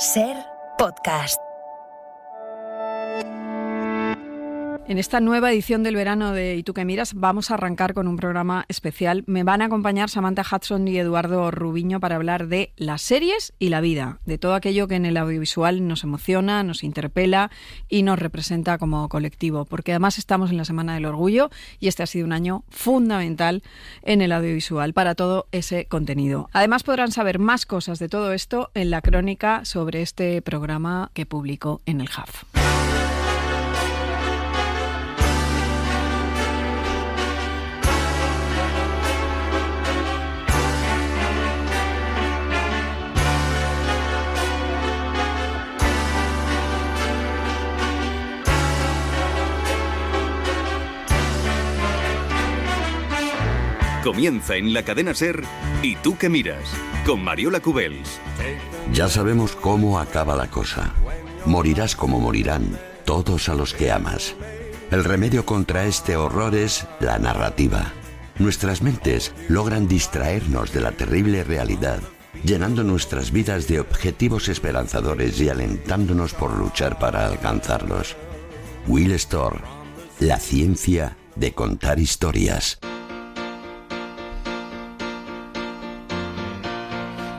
Ser Podcast. En esta nueva edición del verano de ¿Y tú qué miras? Vamos a arrancar con un programa especial. Me van a acompañar Samantha Hudson y Eduardo Rubiño para hablar de las series y la vida, de todo aquello que en el audiovisual nos emociona, nos interpela y nos representa como colectivo, porque además estamos en la Semana del Orgullo y este ha sido un año fundamental en el audiovisual para todo ese contenido. Además podrán saber más cosas de todo esto en la crónica sobre este programa que publicó en el HUF. Comienza en la cadena SER ¿Y tú qué miras? Con Mariola Cubels. Ya sabemos cómo acaba la cosa. Morirás como morirán todos a los que amas. El remedio contra este horror es la narrativa. Nuestras mentes logran distraernos de la terrible realidad, llenando nuestras vidas de objetivos esperanzadores y alentándonos por luchar para alcanzarlos. Will Storr, la ciencia de contar historias.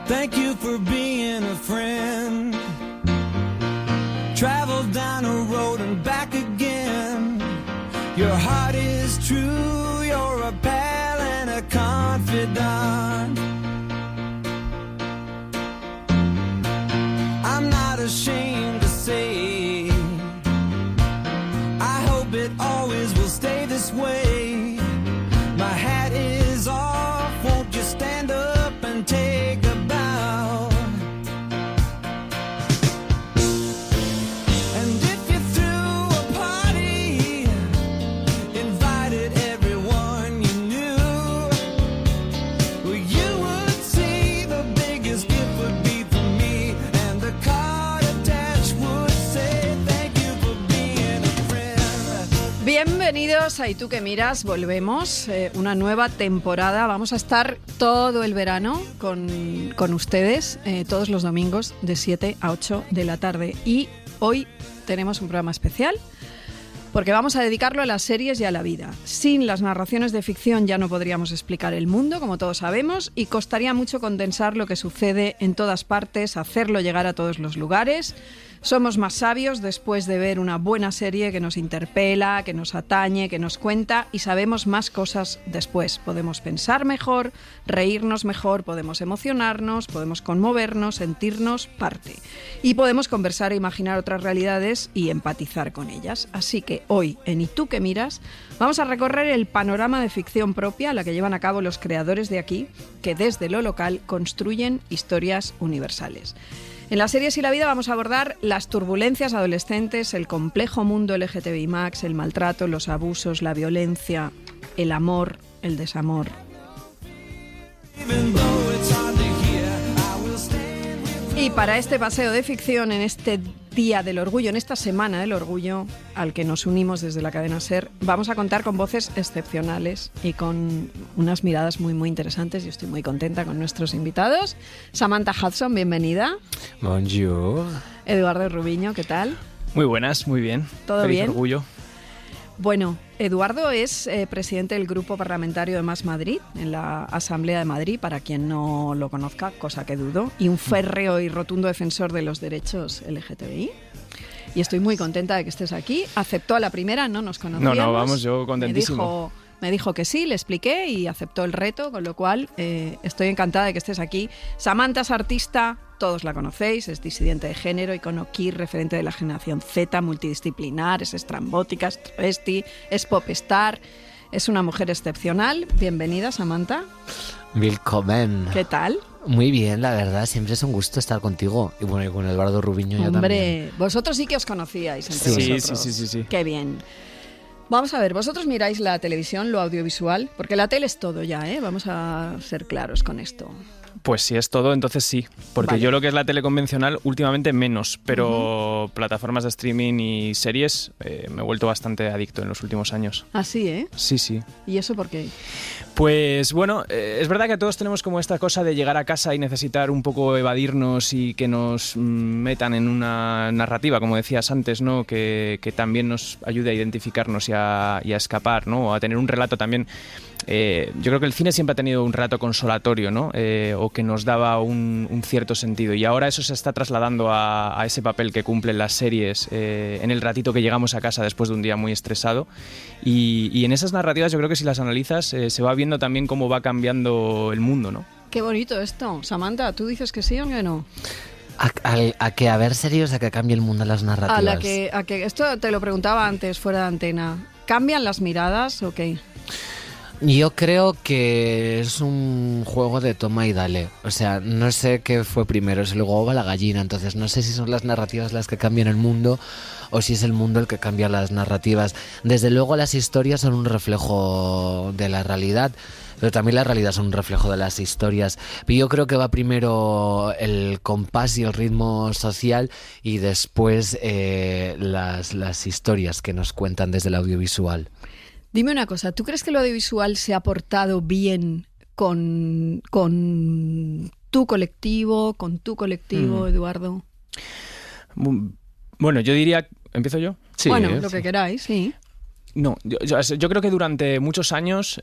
Thank you for being a friend. Travel down a road and back again. Your heart is true, you're a pal and a confidant. I'm not ashamed to say, I hope it always will stay this way. My hat is off, won't you stand up and take a bow? And if you threw a party, invited everyone you knew, well, you would see the biggest gift would be from me, and the card attached would say thank you for being a friend. Bienvenidos a ¿Y tú qué miras? Volvemos, una nueva temporada. Vamos a estar todo el verano con ustedes, todos los domingos de 7 a 8 de la tarde. Y hoy tenemos un programa especial porque vamos a dedicarlo a las series y a la vida. Sin las narraciones de ficción ya no podríamos explicar el mundo, como todos sabemos, y costaría mucho condensar lo que sucede en todas partes, hacerlo llegar a todos los lugares. Somos más sabios después de ver una buena serie que nos interpela, que nos atañe, que nos cuenta, y sabemos más cosas después. Podemos pensar mejor, reírnos mejor, podemos emocionarnos, podemos conmovernos, sentirnos parte. Y podemos conversar e imaginar otras realidades y empatizar con ellas. Así que hoy, en ¿Y tú qué miras?, vamos a recorrer el panorama de ficción propia, la que llevan a cabo los creadores de aquí, que desde lo local construyen historias universales. En las series y la vida vamos a abordar las turbulencias adolescentes, el complejo mundo LGTBI+, el maltrato, los abusos, la violencia, el amor, el desamor. Y para este paseo de ficción, en este Día del Orgullo, en esta Semana del Orgullo, al que nos unimos desde la cadena SER, vamos a contar con voces excepcionales y con unas miradas muy, muy interesantes. Yo estoy muy contenta con nuestros invitados. Samantha Hudson, bienvenida. Bonjour. Eduardo Rubiño, ¿qué tal? Muy buenas, muy bien. ¿Todo Feliz bien? Orgullo. Bueno, Eduardo es presidente del Grupo Parlamentario de Más Madrid, en la Asamblea de Madrid, para quien no lo conozca, cosa que dudo, y un férreo y rotundo defensor de los derechos LGTBI. Y estoy muy contenta de que estés aquí. Aceptó a la primera, no nos conocíamos. No, vamos, yo contentísimo. Me dijo que sí, le expliqué y aceptó el reto, con lo cual estoy encantada de que estés aquí. Samantha es artista, todos la conocéis, es disidente de género, icono queer, referente de la generación Z, multidisciplinar, es estrambótica, es travesti, es popstar, es una mujer excepcional. Bienvenida, Samantha. Willkommen. ¿Qué tal? Muy bien, la verdad, siempre es un gusto estar contigo. Y bueno, y con Eduardo Rubiño yo también. Hombre, vosotros sí que os conocíais entre vosotros. Sí. Qué bien. Vamos a ver, vosotros miráis la televisión, lo audiovisual, porque la tele es todo ya, ¿eh? Vamos a ser claros con esto. Pues si es todo, entonces sí. Porque Vale. yo lo que es la tele convencional, últimamente menos. Pero plataformas de streaming y series me he vuelto bastante adicto en los últimos años. Así, ¿eh? Sí, sí. ¿Y eso por qué? Pues bueno, es verdad que todos tenemos como esta cosa de llegar a casa y necesitar un poco evadirnos y que nos metan en una narrativa, como decías antes, ¿no? Que también nos ayude a identificarnos y a escapar, ¿no? O a tener un relato también. Yo creo que el cine siempre ha tenido un relato consolatorio, ¿no? O que nos daba un cierto sentido. Y ahora eso se está trasladando a ese papel que cumplen las series en el ratito que llegamos a casa después de un día muy estresado. Y en esas narrativas yo creo que si las analizas se va viendo también cómo va cambiando el mundo, ¿no? Qué bonito esto. Samantha, ¿tú dices que sí o que no? A que a ver serios, a que cambie el mundo las narrativas. A que esto te lo preguntaba antes fuera de antena. ¿Cambian las miradas o qué? Yo creo que es un juego de toma y dale. O sea, no sé qué fue primero, si el huevo o la gallina. Entonces no sé si son las narrativas las que cambian el mundo o si es el mundo el que cambia las narrativas. Desde luego las historias son un reflejo de la realidad, pero también la realidad es un reflejo de las historias. Pero yo creo que va primero el compás y el ritmo social y después las historias que nos cuentan desde el audiovisual. Dime una cosa, ¿tú crees que el audiovisual se ha portado bien con tu colectivo, Eduardo? Bueno, yo diría... ¿Empiezo yo? Sí, bueno, lo que queráis, sí. No, yo creo que durante muchos años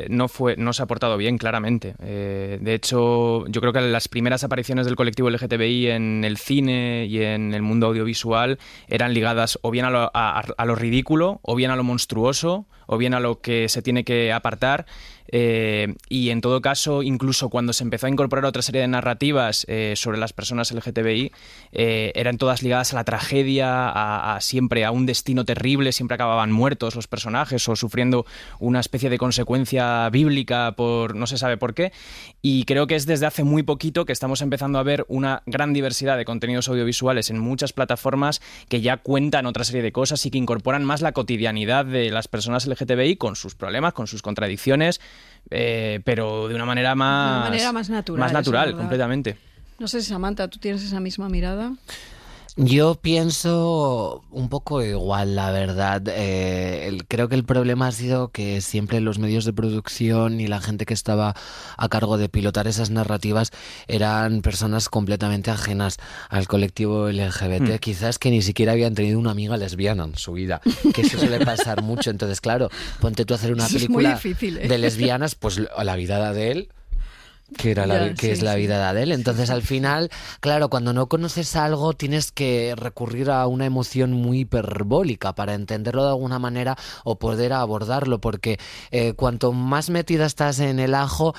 no se ha portado bien, claramente. De hecho, yo creo que las primeras apariciones del colectivo LGTBI en el cine y en el mundo audiovisual eran ligadas o bien a lo ridículo, o bien a lo monstruoso, o bien a lo que se tiene que apartar. Y en todo caso, incluso cuando se empezó a incorporar otra serie de narrativas sobre las personas LGTBI, eran todas ligadas a la tragedia, siempre a un destino terrible, siempre acababan muertos los personajes o sufriendo una especie de consecuencia bíblica por no se sabe por qué. Y creo que es desde hace muy poquito que estamos empezando a ver una gran diversidad de contenidos audiovisuales en muchas plataformas que ya cuentan otra serie de cosas y que incorporan más la cotidianidad de las personas LGTBI con sus problemas, con sus contradicciones, pero de una manera más natural. Más natural, eso es verdad. completamente. No sé si, Samantha, ¿tú tienes esa misma mirada? Yo pienso un poco igual, la verdad. Creo que el problema ha sido que siempre los medios de producción y la gente que estaba a cargo de pilotar esas narrativas eran personas completamente ajenas al colectivo LGBT. Quizás que ni siquiera habían tenido una amiga lesbiana en su vida, que eso suele pasar mucho. Entonces, claro, ponte tú a hacer una Eso es película muy difícil, ¿eh? de lesbianas, pues la vida de Adele, que es la vida de Adele. Entonces, al final, claro, cuando no conoces algo tienes que recurrir a una emoción muy hiperbólica para entenderlo de alguna manera o poder abordarlo, porque cuanto más metida estás en el ajo,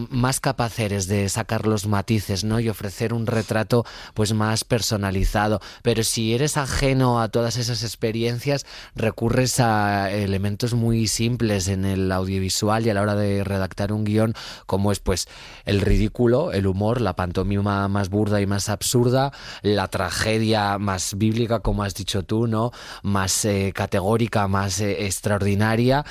más capaz eres de sacar los matices, ¿no? Y ofrecer un retrato pues más personalizado. Pero si eres ajeno a todas esas experiencias, recurres a elementos muy simples en el audiovisual y a la hora de redactar un guión, como es pues el ridículo, el humor, la pantomima más burda y más absurda, la tragedia más bíblica, como has dicho tú, ¿no? Más categórica, más extraordinaria,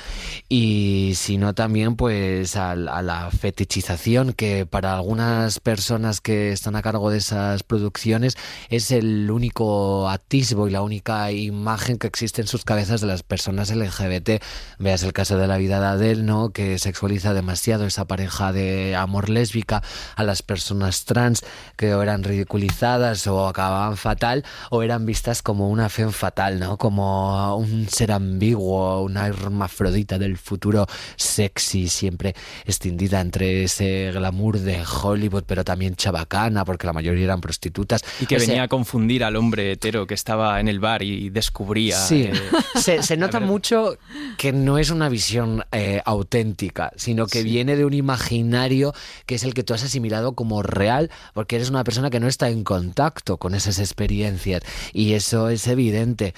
y si no también pues a la fetichización, que para algunas personas que están a cargo de esas producciones es el único atisbo y la única imagen que existe en sus cabezas de las personas LGBT. Veas el caso de la vida de Adele, ¿no? Que sexualiza demasiado esa pareja de amor lésbica, a las personas trans, que o eran ridiculizadas o acababan fatal o eran vistas como una femme fatal, ¿no? Como un ser ambiguo, una hermafrodita del futuro sexy, siempre extendida entre ese glamour de Hollywood, pero también chabacana, porque la mayoría eran prostitutas. Y que venía a confundir al hombre hetero que estaba en el bar y descubría... Sí, se nota mucho que no es una visión auténtica, sino que viene de un imaginario que es el que tú has asimilado como real, porque eres una persona que no está en contacto con esas experiencias, y eso es evidente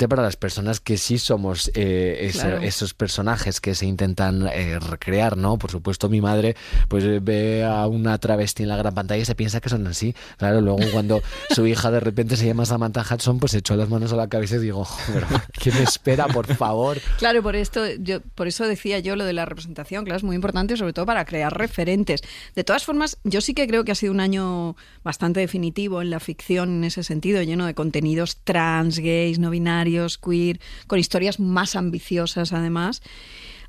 para las personas que sí somos Claro. esos personajes que se intentan recrear, ¿no? Por supuesto, mi madre pues ve a una travesti en la gran pantalla y se piensa que son así. Claro, luego cuando su hija de repente se llama Samantha Hudson, pues echó las manos a la cabeza y digo, pero ¿qué me espera, por favor? Claro, por eso decía yo lo de la representación, claro, es muy importante, sobre todo para crear referencias referentes. De todas formas, yo sí que creo que ha sido un año bastante definitivo en la ficción en ese sentido, lleno de contenidos trans, gays, no binarios, queer, con historias más ambiciosas además,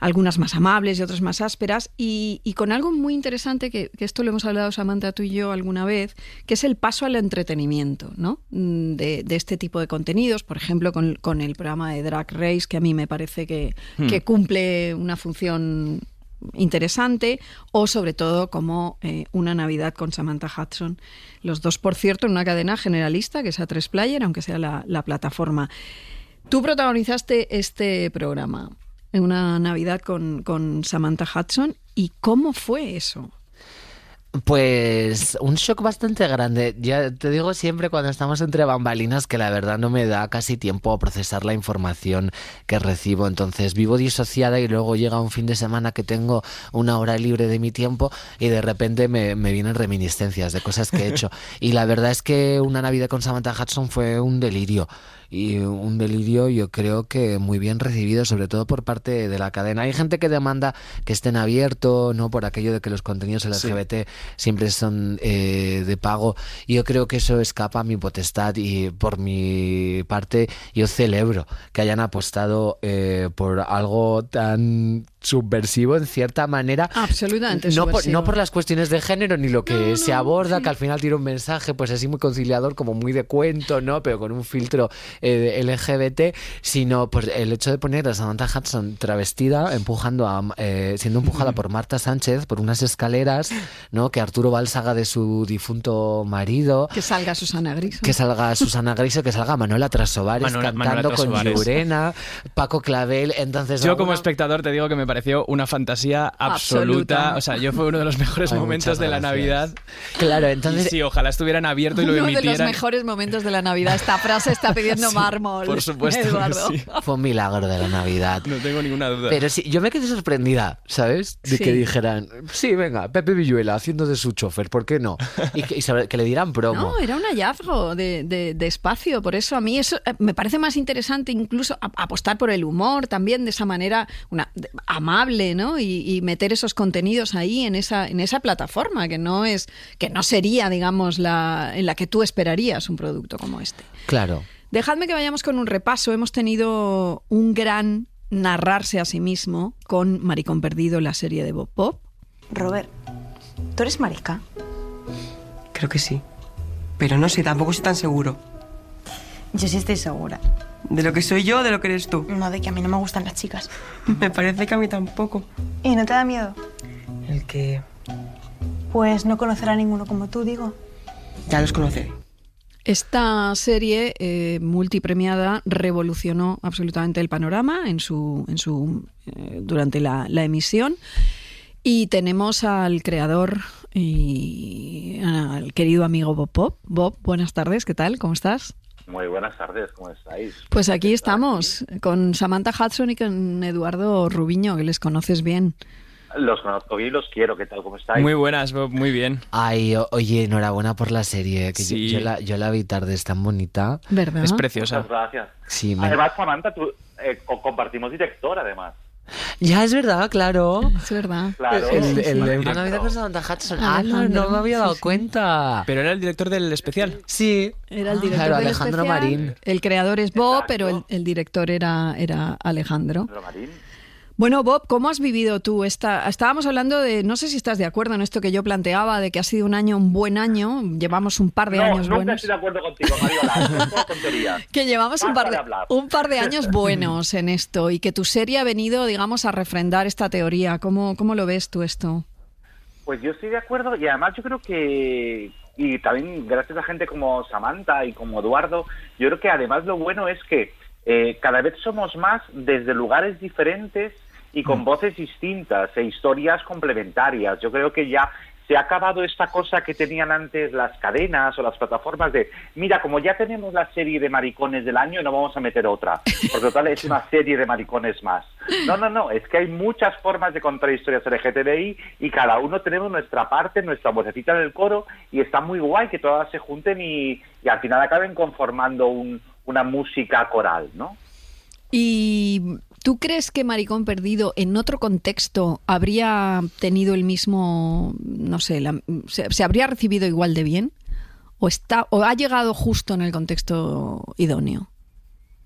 algunas más amables y otras más ásperas, y con algo muy interesante, que esto lo hemos hablado Samantha, tú y yo alguna vez, que es el paso al entretenimiento, ¿no? De este tipo de contenidos, por ejemplo, con el programa de Drag Race, que a mí me parece que cumple una función interesante, o sobre todo como Una Navidad con Samantha Hudson, los dos, por cierto, en una cadena generalista, que es A3 Player, aunque sea la plataforma. Tú protagonizaste este programa, Una Navidad con Samantha Hudson, ¿y cómo fue eso? Pues un shock bastante grande. Ya te digo siempre cuando estamos entre bambalinas que la verdad no me da casi tiempo a procesar la información que recibo. Entonces vivo disociada y luego llega un fin de semana que tengo una hora libre de mi tiempo y de repente me vienen reminiscencias de cosas que he hecho. Y la verdad es que Una Navidad con Samantha Hudson fue un delirio. Y un delirio yo creo que muy bien recibido, sobre todo por parte de la cadena. Hay gente que demanda que estén abiertos, ¿no? Por aquello de que los contenidos LGBT siempre son de pago. Y yo creo que eso escapa a mi potestad y por mi parte yo celebro que hayan apostado por algo tan subversivo en cierta manera. Absolutamente no subversivo. no por las cuestiones de género ni lo que se aborda, que al final tiene un mensaje pues así muy conciliador, como muy de cuento, ¿no? Pero con un filtro LGBT, sino pues el hecho de poner a Samantha Hudson travestida, siendo empujada por Marta Sánchez por unas escaleras, ¿no? Que Arturo Valls haga de su difunto marido. Que salga Susana Griso. Que salga Susana Griso, que salga Manuela Trasobares cantando con Llurena, Paco Clavel. Entonces, yo como espectador te digo que me pareció una fantasía absoluta. O sea, yo fue uno de los mejores momentos de la Navidad. Claro, entonces... Y sí, ojalá estuvieran abierto y lo emitieran. Uno de los mejores momentos de la Navidad. Esta frase está pidiendo mármol. Por supuesto, Eduardo. sí. Fue un milagro de la Navidad. No tengo ninguna duda. Pero sí, yo me quedé sorprendida, ¿sabes? De que dijeran, sí, venga, Pepe Villuela haciendo de su chofer, ¿por qué no? Y que le dieran promo. No, era un hallazgo de espacio. Por eso a mí eso me parece más interesante, incluso apostar por el humor también de esa manera amable, ¿no? Y meter esos contenidos ahí en esa plataforma que no sería, digamos, en la que tú esperarías un producto como este. Claro. Dejadme que vayamos con un repaso. Hemos tenido un gran narrarse a sí mismo con Maricón Perdido, la serie de Bob Pop. Robert, ¿tú eres marica? Creo que sí. Pero no sé, tampoco estoy tan seguro. Yo sí estoy segura. ¿De lo que soy yo o de lo que eres tú? No, de que a mí no me gustan las chicas. Me parece que a mí tampoco. ¿Y no te da miedo? El que... Pues no conocer a ninguno como tú, digo. Ya los conoceré. Esta serie multipremiada revolucionó absolutamente el panorama durante la emisión. Y tenemos al creador y al querido amigo Bob Pop. Bob, buenas tardes, ¿qué tal? ¿Cómo estás? Muy buenas tardes, ¿cómo estáis? Pues aquí estamos, con Samantha Hudson y con Eduardo Rubiño, que les conoces bien. Los conozco bien y los quiero, ¿qué tal? ¿Cómo estáis? Muy buenas, Bob, muy bien. Ay, oye, enhorabuena por la serie, que Sí. yo la vi tarde, es tan bonita. ¿Verdad? Es preciosa. Muchas gracias. Sí, Además, Samantha, tú compartimos director, además. Ya, es verdad, claro. Es verdad. Claro. El de Una Director. Navidad con Samantha Hudson. Alejandro, No me había dado sí. cuenta. Pero era el director del especial. Sí. Era el director Claro, del Alejandro especial. Marín. El creador es Bob, Exacto. pero el director era Alejandro. Marín. Bueno, Bob, ¿cómo has vivido tú Estábamos hablando de, no sé si estás de acuerdo en esto que yo planteaba, de que ha sido un buen año, llevamos un par de años nunca buenos. estoy de acuerdo contigo, Mariola. Es una tontería. Que llevamos Basta de hablar. un par de años buenos en esto y que tu serie ha venido, digamos, a refrendar esta teoría. ¿Cómo lo ves tú esto? Pues yo estoy de acuerdo y además yo creo que, y también gracias a gente como Samantha y como Eduardo, yo creo que además lo bueno es que cada vez somos más desde lugares diferentes y con voces distintas e historias complementarias. Yo creo que ya se ha acabado esta cosa que tenían antes las cadenas o las plataformas de, mira, como ya tenemos la serie de maricones del año, no vamos a meter otra, porque total es una serie de maricones más. No, es que hay muchas formas de contar historias LGTBI y cada uno tenemos nuestra parte, nuestra vocecita en el coro, y está muy guay que todas se junten y al final acaben conformando una música coral, ¿no? Y ¿Tú crees que Maricón Perdido en otro contexto habría tenido el mismo, no sé, se habría recibido igual de bien? ¿O ha llegado justo en el contexto idóneo?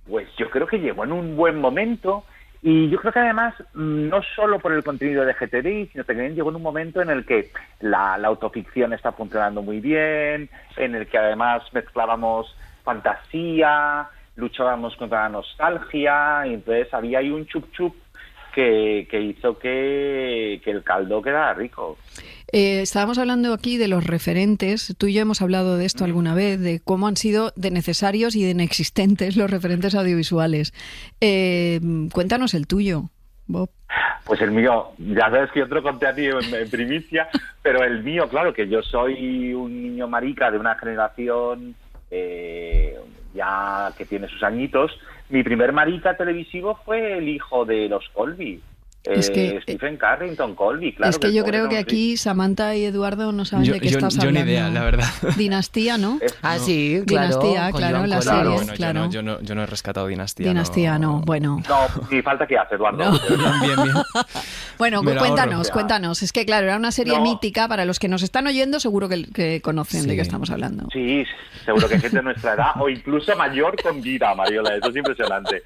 Pues yo creo que llegó en un buen momento y yo creo que además no solo por el contenido de LGTBI, sino también llegó en un momento en el que la autoficción está funcionando muy bien, en el que además mezclábamos fantasía, luchábamos contra la nostalgia y entonces había ahí un chup-chup que hizo que el caldo quedara rico. Estábamos hablando aquí de los referentes. Tú y yo hemos hablado de esto alguna vez, de cómo han sido de necesarios y de inexistentes los referentes audiovisuales. Cuéntanos el tuyo, Bob. Pues el mío, ya sabes que yo te lo conté a ti en primicia, pero el mío, claro, que yo soy un niño marica de una generación ya que tiene sus añitos. Mi primer marica televisivo fue el hijo de los Colby. Stephen Carrington Colby, claro. Es que yo creo que aquí Samantha y Eduardo no saben de qué estás hablando. Yo ni idea, la verdad. Dinastía, ¿no? Sí, claro. Dinastía, claro, las series, Bueno, claro. yo no he rescatado Dinastía. Dinastía, no, bueno. No, ni falta que hace, Eduardo. No. Bien. Bueno, Me lo cuéntanos. Es que, claro, era una serie mítica. Para los que nos están oyendo, seguro que conocen de qué estamos hablando. Sí, seguro que hay gente de nuestra edad o incluso mayor con vida, Mariola. Eso es impresionante.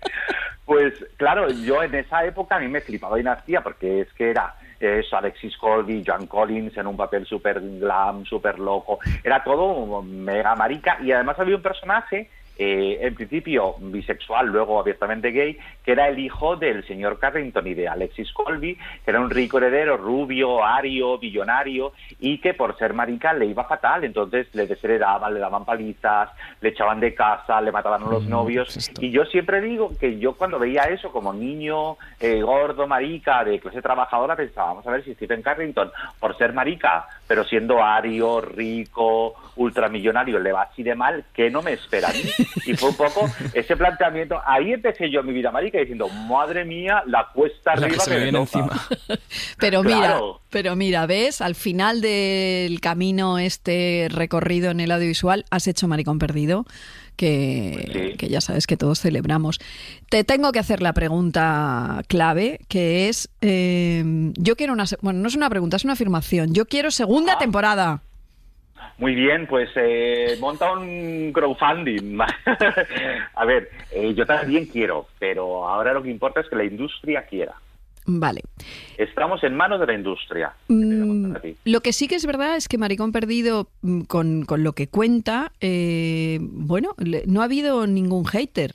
Pues claro, yo en esa época a mí me flipaba Dinastía porque es que era eso, Alexis Colby, Joan Collins en un papel súper glam, súper loco. Era todo mega marica y además había un personaje en principio bisexual, luego abiertamente gay, que era el hijo del señor Carrington y de Alexis Colby, que era un rico heredero, rubio, ario, billonario, y que por ser marica le iba fatal, entonces le desheredaban, le daban palizas, le echaban de casa, le mataban a los novios, y yo siempre digo que yo cuando veía eso como niño gordo, marica, de clase trabajadora, pensaba, vamos a ver si Stephen Carrington, por ser marica, pero siendo ario, rico, ultramillonario, le va así de mal, ¿qué no me espera a mí? Y fue un poco ese planteamiento. Ahí empecé yo mi vida marica diciendo, madre mía, la cuesta arriba que se me viene encima. Pero mira, ¿ves? Al final del camino recorrido en el audiovisual has hecho Maricón Perdido, que ya sabes que todos celebramos. Te tengo que hacer la pregunta clave, que es, yo quiero bueno, no es una pregunta, es una afirmación. Yo quiero segunda temporada. Muy bien, pues monta un crowdfunding. A ver, yo también quiero, pero ahora lo que importa es que la industria quiera. Vale. Estamos en manos de la industria. Lo que sí que es verdad es que Maricón Perdido, con lo que cuenta, bueno, no ha habido ningún hater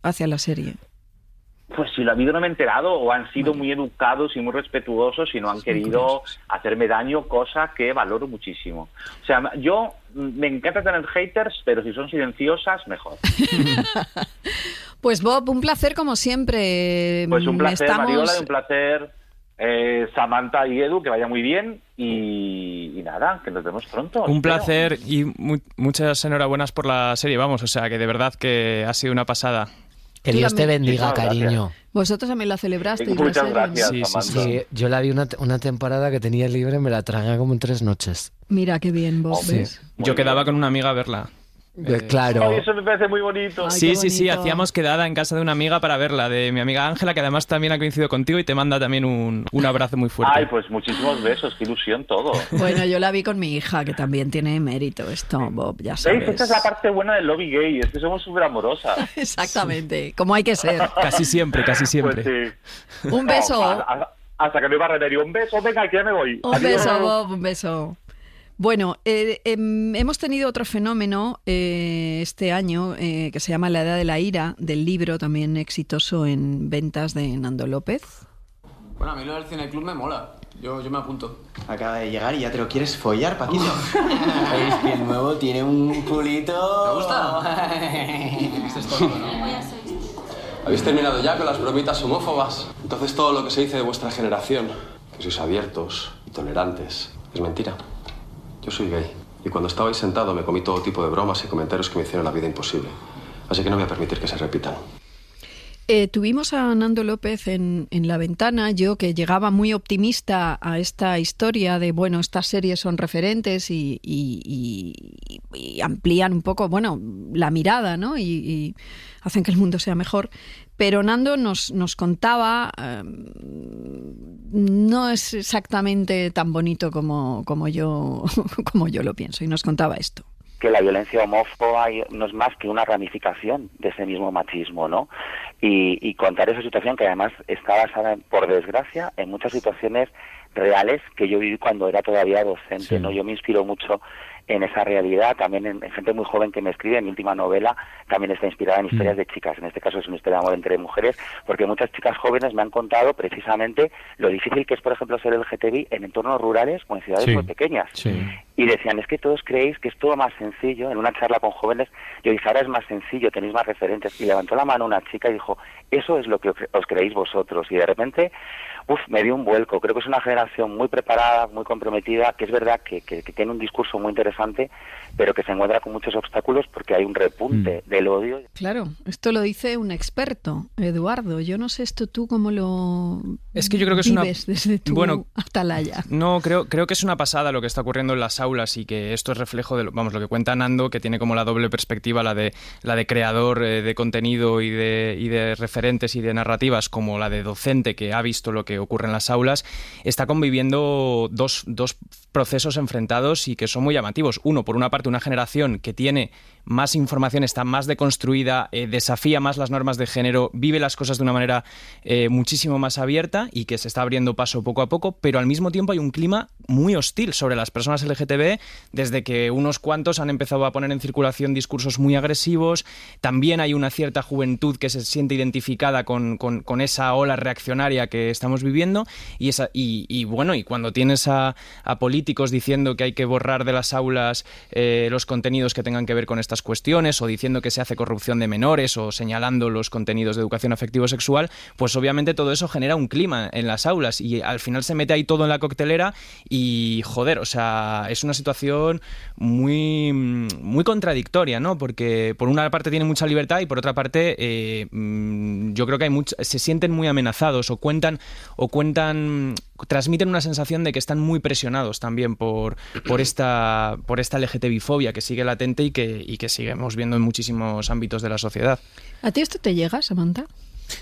hacia la serie. Pues si lo ha habido no me he enterado, o han sido muy educados y muy respetuosos y no han querido hacerme daño, cosa que valoro muchísimo. O sea, yo me encanta tener haters, pero si son silenciosas, mejor. Pues Bob, un placer como siempre. Pues un placer, Mariola, un placer, Samantha y Edu, que vaya muy bien y nada, que nos vemos pronto. Un placer y muchas enhorabuenas por la serie, vamos, o sea, que de verdad que ha sido una pasada. Que Dios te bendiga, cariño. Vosotros también la celebrasteis. Muchas gracias, Samantha. Sí, yo la vi una temporada que tenía libre, me la tragué como en 3 noches. Mira qué bien, vos ves. Yo quedaba con una amiga a verla. Claro. Ay, eso me parece muy bonito. Ay, Sí, hacíamos quedada en casa de una amiga para verla, de mi amiga Ángela, que además también ha coincidido contigo y te manda también un abrazo muy fuerte. Ay, pues muchísimos besos, qué ilusión todo. Bueno, yo la vi con mi hija, que también tiene mérito esto, Bob, ya sabes. Esta es la parte buena del lobby gay, es que somos súper amorosas. Exactamente, como hay que ser. Casi siempre. Pues sí. Un beso. Hasta que no iba a remedio. Un beso, venga, que ya me voy. Un beso, Bob, un beso. Bueno, hemos tenido otro fenómeno este año que se llama La Edad de la Ira, del libro también exitoso en ventas de Nando López. Bueno, a mí lo del Cine Club me mola. Yo me apunto. Acaba de llegar y ya te lo quieres follar, Paquito. Es que el nuevo tiene un culito... ¿Te gusta? Esto es todo, ¿no? ¿Habéis terminado ya con las bromitas homófobas? Entonces todo lo que se dice de vuestra generación, que sois abiertos y tolerantes, es mentira. Yo soy gay. Y cuando estaba ahí sentado me comí todo tipo de bromas y comentarios que me hicieron la vida imposible. Así que no voy a permitir que se repitan. Tuvimos a Nando López en La Ventana, yo que llegaba muy optimista a esta historia de, bueno, estas series son referentes y y amplían un poco, bueno, la mirada, ¿no? Y hacen que el mundo sea mejor. Pero Nando nos contaba, no es exactamente tan bonito como yo lo pienso, y nos contaba esto. Que la violencia homófoba no es más que una ramificación de ese mismo machismo, ¿no? Y contar esa situación que además está basada, por desgracia, en muchas situaciones reales que yo viví cuando era todavía docente, ¿no? Yo me inspiro mucho en esa realidad, también en gente muy joven que me escribe. Mi última novela también está inspirada en historias de chicas, en este caso es una historia de amor entre mujeres, porque muchas chicas jóvenes me han contado precisamente lo difícil que es, por ejemplo, ser LGTBI en entornos rurales o en ciudades muy pequeñas. Y decían, es que todos creéis que es todo más sencillo. En una charla con jóvenes, yo dije, ahora es más sencillo, tenéis más referentes. Y levantó la mano una chica y dijo, eso es lo que os creéis vosotros. Y de repente, me dio un vuelco. Creo que es una generación muy preparada, muy comprometida, que es verdad que tiene un discurso muy interesante, pero que se encuentra con muchos obstáculos porque hay un repunte del odio. Claro, esto lo dice un experto, Eduardo. Yo no sé esto tú cómo lo yo creo que vives desde tu atalaya. No, creo que es una pasada lo que está ocurriendo en las aulas, y que esto es reflejo de lo que cuenta Nando, que tiene como la doble perspectiva, la de creador de contenido y de referentes y de narrativas, como la de docente que ha visto lo que ocurre en las aulas. Está conviviendo dos procesos enfrentados y que son muy llamativos. Uno, por una parte, una generación que tiene más información, está más deconstruida, desafía más las normas de género, vive las cosas de una manera muchísimo más abierta y que se está abriendo paso poco a poco, pero al mismo tiempo hay un clima muy hostil sobre las personas LGTB, desde que unos cuantos han empezado a poner en circulación discursos muy agresivos. También hay una cierta juventud que se siente identificada con esa ola reaccionaria que estamos viviendo, y cuando tienes a políticos diciendo que hay que borrar de las aulas los contenidos que tengan que ver con estas cuestiones, o diciendo que se hace corrupción de menores, o señalando los contenidos de educación afectivo-sexual, pues obviamente todo eso genera un clima en las aulas, y al final se mete ahí todo en la coctelera. Y es una situación muy, muy contradictoria, ¿no? Porque por una parte tienen mucha libertad y por otra parte yo creo que se sienten muy amenazados, o transmiten una sensación de que están muy presionados también por esta LGTBI-fobia que sigue latente y que seguimos viendo en muchísimos ámbitos de la sociedad. ¿A ti esto te llega, Samantha?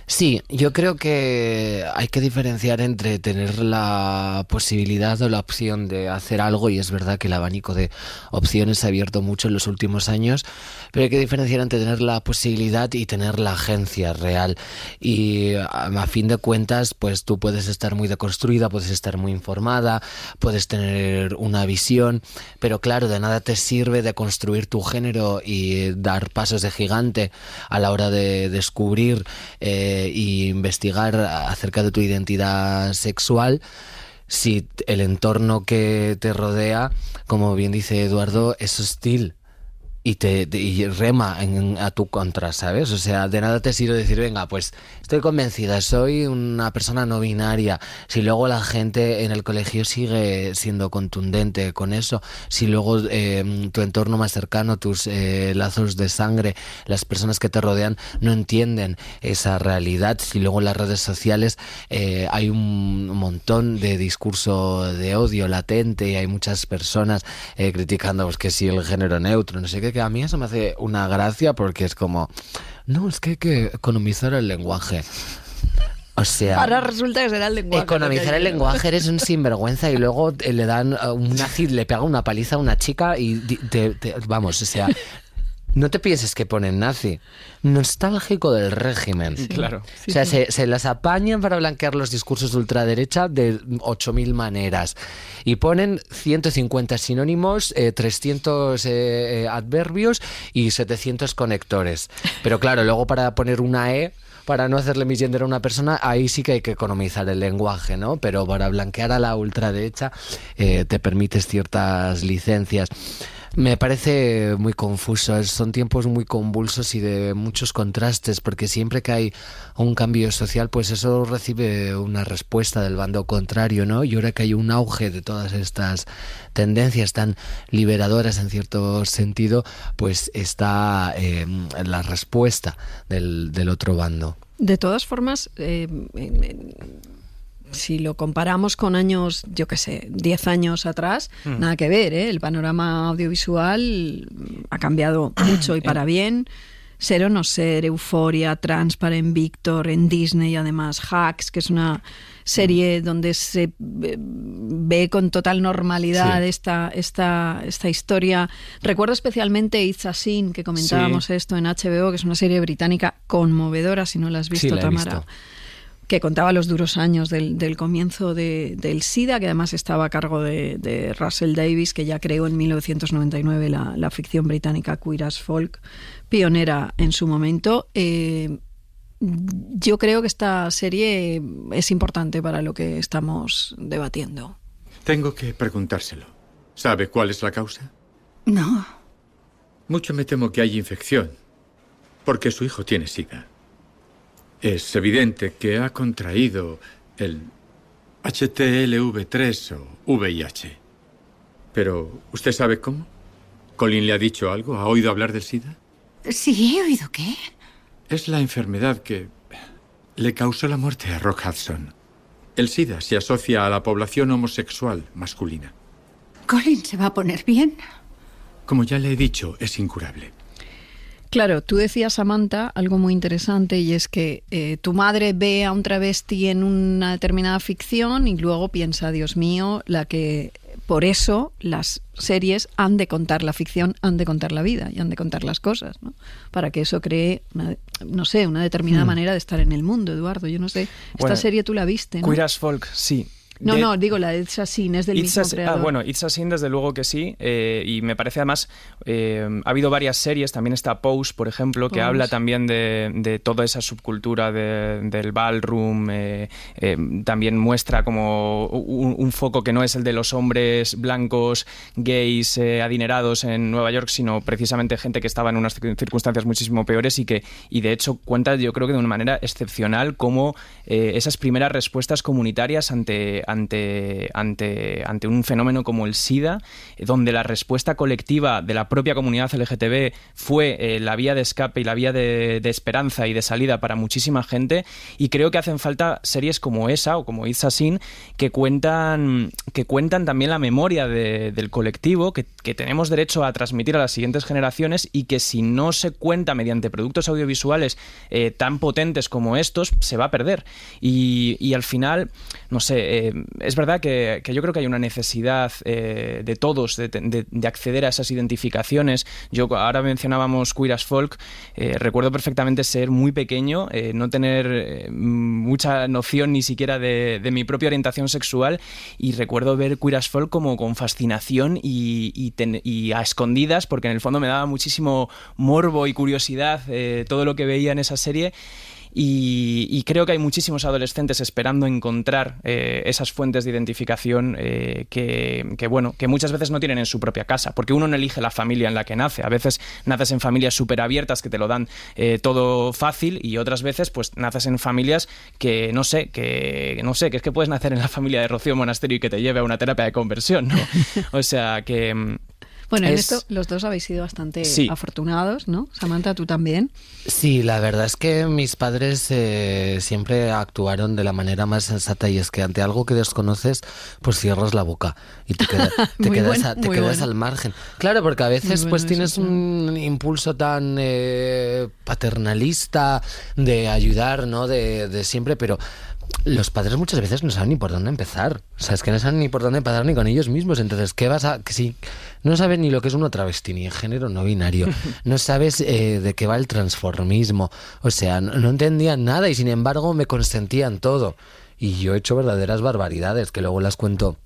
Sí, yo creo que hay que diferenciar entre tener la posibilidad o la opción de hacer algo, y es verdad que el abanico de opciones se ha abierto mucho en los últimos años, pero hay que diferenciar entre tener la posibilidad y tener la agencia real. Y a fin de cuentas, pues tú puedes estar muy deconstruida, puedes estar muy informada, puedes tener una visión, pero claro, de nada te sirve de construir tu género y dar pasos de gigante a la hora de descubrir y investigar acerca de tu identidad sexual si el entorno que te rodea, como bien dice Eduardo, es hostil y rema a tu contra, ¿sabes? O sea, de nada te sirve decir, venga, pues estoy convencida, soy una persona no binaria. Si luego la gente en el colegio sigue siendo contundente con eso, si luego tu entorno más cercano, tus lazos de sangre, las personas que te rodean no entienden esa realidad, si luego en las redes sociales hay un montón de discurso de odio latente y hay muchas personas criticando pues, que si el género neutro, no sé qué, que a mí eso me hace una gracia porque es como, no, es que hay que economizar el lenguaje. O sea, ahora resulta que será el lenguaje. Economizar el lenguaje, eres un sinvergüenza, y luego le dan le pega una paliza a una chica y vamos, o sea, no te pienses que ponen nazi. Nostálgico del régimen. Sí, claro. O sea, se las apañan para blanquear los discursos de ultraderecha de 8.000 maneras. Y ponen 150 sinónimos, 300 adverbios y 700 conectores. Pero claro, luego para poner una E, para no hacerle misgender a una persona, ahí sí que hay que economizar el lenguaje, ¿no? Pero para blanquear a la ultraderecha te permites ciertas licencias. Me parece muy confuso, son tiempos muy convulsos y de muchos contrastes, porque siempre que hay un cambio social, pues eso recibe una respuesta del bando contrario, ¿no? Y ahora que hay un auge de todas estas tendencias tan liberadoras en cierto sentido, pues está la respuesta del otro bando. De todas formas, si lo comparamos con años, yo qué sé, 10 años atrás, nada que ver, ¿eh? El panorama audiovisual ha cambiado mucho y para bien. Ser o no ser, Euphoria, Transparent, Victor, en Disney, además Hacks, que es una serie donde se ve con total normalidad esta historia. Recuerdo especialmente It's a Sin, que comentábamos esto en HBO, que es una serie británica conmovedora, si no la has visto, Tamara. Que contaba los duros años del comienzo del SIDA, que además estaba a cargo de Russell Davies, que ya creó en 1999 la ficción británica Queer as Folk, pionera en su momento. Yo creo que esta serie es importante para lo que estamos debatiendo. Tengo que preguntárselo. ¿Sabe cuál es la causa? No. Mucho me temo que hay infección, porque su hijo tiene SIDA. Es evidente que ha contraído el HTLV3 o VIH. Pero, ¿usted sabe cómo? ¿Colin le ha dicho algo? ¿Ha oído hablar del SIDA? Sí, ¿he oído qué? Es la enfermedad que le causó la muerte a Rock Hudson. El SIDA se asocia a la población homosexual masculina. ¿Colin se va a poner bien? Como ya le he dicho, es incurable. Claro, tú decías, Samantha, algo muy interesante, y es que tu madre ve a un travesti en una determinada ficción y luego piensa, Dios mío, por eso las series han de contar la ficción, han de contar la vida y han de contar las cosas, ¿no? Para que eso cree, una determinada manera de estar en el mundo, Eduardo. Yo no sé, esta serie tú la viste, ¿no? Queer as Folk, sí. No, digo la de It's a Sin, es del mismo creador. Bueno, It's a Sin desde luego que sí, y me parece además, ha habido varias series, también está Pose, por ejemplo, que habla también de toda esa subcultura del ballroom, también muestra como un foco que no es el de los hombres blancos, gays, adinerados en Nueva York, sino precisamente gente que estaba en unas circunstancias muchísimo peores y de hecho cuenta, yo creo que de una manera excepcional, cómo esas primeras respuestas comunitarias ante un fenómeno como el SIDA, donde la respuesta colectiva de la propia comunidad LGTB fue la vía de escape y la vía de esperanza y de salida para muchísima gente, y creo que hacen falta series como esa o como It's a Sin que cuentan también la memoria del colectivo que tenemos derecho a transmitir a las siguientes generaciones, y que si no se cuenta mediante productos audiovisuales tan potentes como estos, se va a perder. Y al final, no sé, es verdad que yo creo que hay una necesidad de todos de acceder a esas identificaciones. Ahora mencionábamos Queer as Folk, recuerdo perfectamente ser muy pequeño, no tener mucha noción ni siquiera de mi propia orientación sexual, y recuerdo ver Queer as Folk como con fascinación y a escondidas, porque en el fondo me daba muchísimo morbo y curiosidad todo lo que veía en esa serie. Y creo que hay muchísimos adolescentes esperando encontrar esas fuentes de identificación que muchas veces no tienen en su propia casa, porque uno no elige la familia en la que nace. A veces naces en familias súper abiertas que te lo dan todo fácil, y otras veces pues naces en familias que es que puedes nacer en la familia de Rocío Monasterio y que te lleve a una terapia de conversión, ¿no? O sea que... Bueno, en esto los dos habéis sido bastante afortunados, ¿no? Samantha, ¿tú también? Sí, la verdad es que mis padres siempre actuaron de la manera más sensata, y es que ante algo que desconoces, pues cierras la boca y te quedas al margen. Claro, porque a veces pues tienes un impulso tan paternalista de ayudar, ¿no? De siempre, pero... Los padres muchas veces no saben ni por dónde empezar. O sea, es que no saben ni por dónde empezar ni con ellos mismos. Entonces, ¿qué vas a...? Que si no sabes ni lo que es una travesti, ni el género no binario. No sabes de qué va el transformismo. O sea, no entendían nada y sin embargo me consentían todo. Y yo he hecho verdaderas barbaridades que luego las cuento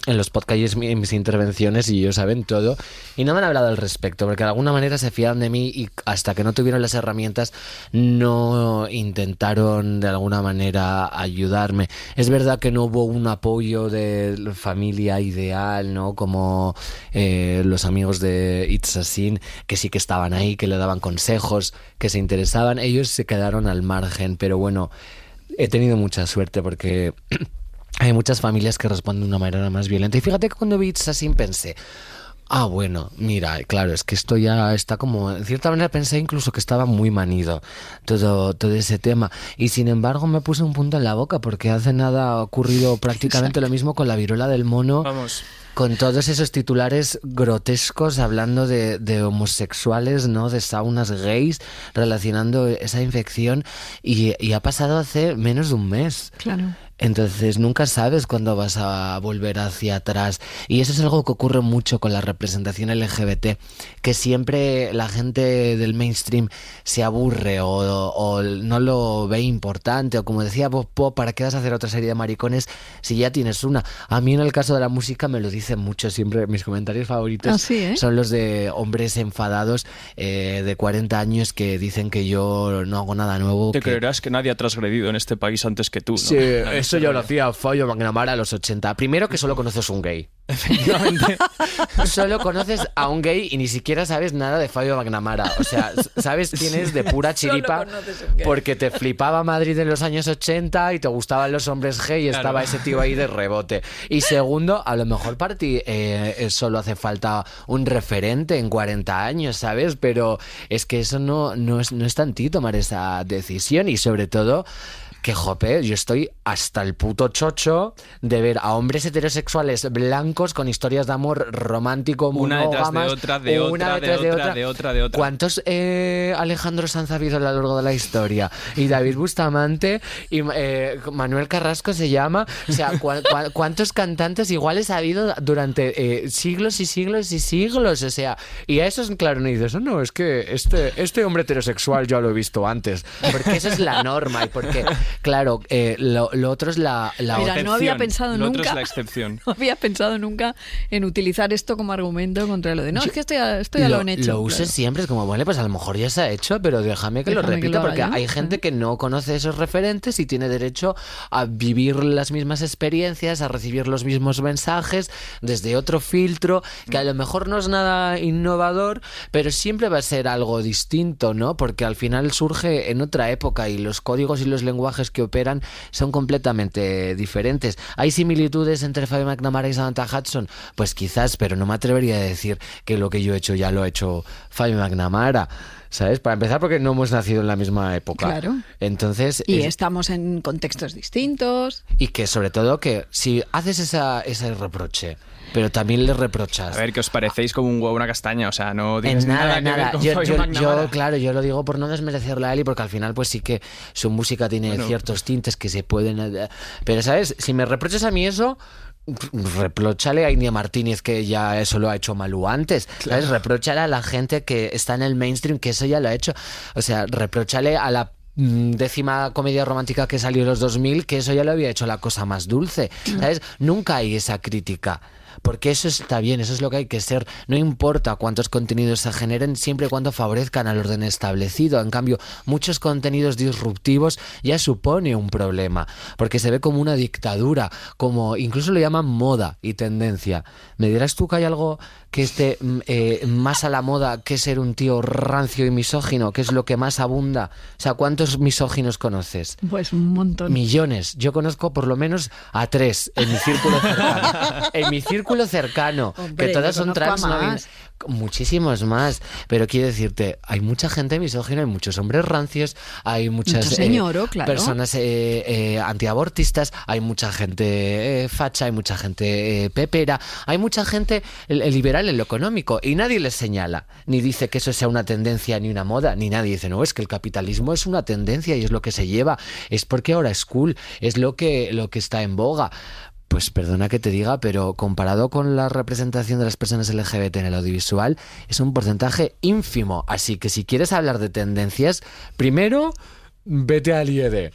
en los podcasts, en mis intervenciones, y ellos saben todo y no me han hablado al respecto, porque de alguna manera se fiaban de mí y hasta que no tuvieron las herramientas no intentaron de alguna manera ayudarme. Es verdad que no hubo un apoyo de familia ideal, ¿no? Como los amigos de It's a Sin, que sí que estaban ahí, que le daban consejos, que se interesaban. Ellos se quedaron al margen, pero bueno, he tenido mucha suerte porque... Hay muchas familias que responden de una manera más violenta. Y fíjate que cuando vi It's a Sin pensé, Ah, bueno, mira, claro, es que esto ya está como, en cierta manera pensé incluso que estaba muy manido todo ese tema, y sin embargo me puse un punto en la boca porque hace nada ha ocurrido prácticamente lo mismo con la viruela del mono. Vamos. Con todos esos titulares grotescos hablando de homosexuales, ¿no? De saunas gays, relacionando esa infección, y ha pasado hace menos de un mes. Claro. Entonces nunca sabes cuándo vas a volver hacia atrás, y eso es algo que ocurre mucho con la representación LGBT, que siempre la gente del mainstream se aburre o no lo ve importante, o como decía Bob Pop, ¿para qué vas a hacer otra serie de maricones si ya tienes una? A mí en el caso de la música me lo dicen mucho, siempre mis comentarios favoritos son los de hombres enfadados de 40 años que dicen que yo no hago nada nuevo. Te creerás que nadie ha transgredido en este país antes que tú, ¿no? Sí, eso yo lo hacía Fabio McNamara a los 80. Primero, que solo conoces un gay. Efectivamente. Solo conoces a un gay y ni siquiera sabes nada de Fabio McNamara. O sea, sabes quién es de pura chiripa porque te flipaba Madrid en los años 80 y te gustaban los hombres gay y estaba ese tío ahí de rebote. Y segundo, a lo mejor para ti solo hace falta un referente en 40 años, ¿sabes? Pero es que eso no es tan ti tomar esa decisión, y sobre todo que, jope, yo estoy hasta el puto chocho de ver a hombres heterosexuales blancos con historias de amor romántico, monógamas, una detrás de otra. ¿Cuántos Alejandro Sanz ha habido a lo largo de la historia? Y David Bustamante y Manuel Carrasco se llama. O sea, ¿cuántos cantantes iguales ha habido durante siglos y siglos y siglos? O sea, y a esos, claro, no dices, no, es que este hombre heterosexual ya lo he visto antes. Porque esa es la norma, y porque, claro, lo otro es la Mira, excepción. no había pensado Lo nunca. otro es la excepción. No había pensado nunca en utilizar esto como argumento contra lo de no, es que esto ya lo han hecho. Lo uses siempre, es como, bueno, pues a lo mejor ya se ha hecho, pero déjame que lo repita, porque hay gente que no conoce esos referentes y tiene derecho a vivir las mismas experiencias, a recibir los mismos mensajes desde otro filtro, que a lo mejor no es nada innovador, pero siempre va a ser algo distinto, ¿no? Porque al final surge en otra época y los códigos y los lenguajes que operan son completamente diferentes. ¿Hay similitudes entre Fabio McNamara y Samantha Hudson? Pues quizás, pero no me atrevería a decir que lo que yo he hecho ya lo ha hecho Fabio McNamara, ¿sabes? Para empezar, porque no hemos nacido en la misma época. Claro. Entonces, y estamos en contextos distintos. Y que sobre todo que si haces ese reproche, pero también le reprochas. A ver, que os parecéis como un huevo una castaña, o sea, no tienes en nada. que ver con Fabio McNamara. Claro, yo lo digo por no desmerecerla a él, y porque al final pues sí que su música tiene ciertos tintes que se pueden... Pero, ¿sabes? Si me reprochas a mí eso, repróchale a India Martínez, que ya eso lo ha hecho Malú antes, ¿sabes? Claro. Repróchale a la gente que está en el mainstream, que eso ya lo ha hecho. O sea, repróchale a la 10ª comedia romántica que salió en los 2000, que eso ya lo había hecho La cosa más dulce, ¿sabes? Nunca hay esa crítica. Porque eso está bien, eso es lo que hay que ser. No importa cuántos contenidos se generen, siempre y cuando favorezcan al orden establecido. En cambio, muchos contenidos disruptivos ya supone un problema, porque se ve como una dictadura, como incluso lo llaman moda y tendencia. ¿Me dirás tú que hay algo que esté más a la moda que ser un tío rancio y misógino, que es lo que más abunda? O sea, ¿cuántos misóginos conoces? Pues un montón. Millones. Yo conozco por lo menos a 3 en mi círculo cercano. En mi círculo cercano. Hombre, que todas son trans. Muchísimos más. Pero quiero decirte, hay mucha gente misógina, hay muchos hombres rancios, hay muchas personas antiabortistas, hay mucha gente facha, hay mucha gente pepera, hay mucha gente liberal en lo económico, y nadie les señala, ni dice que eso sea una tendencia ni una moda, ni nadie dice, no, es que el capitalismo es una tendencia y es lo que se lleva, es porque ahora es cool, es lo que está en boga. Pues perdona que te diga, pero comparado con la representación de las personas LGBT en el audiovisual, es un porcentaje ínfimo. Así que si quieres hablar de tendencias, primero vete al IED,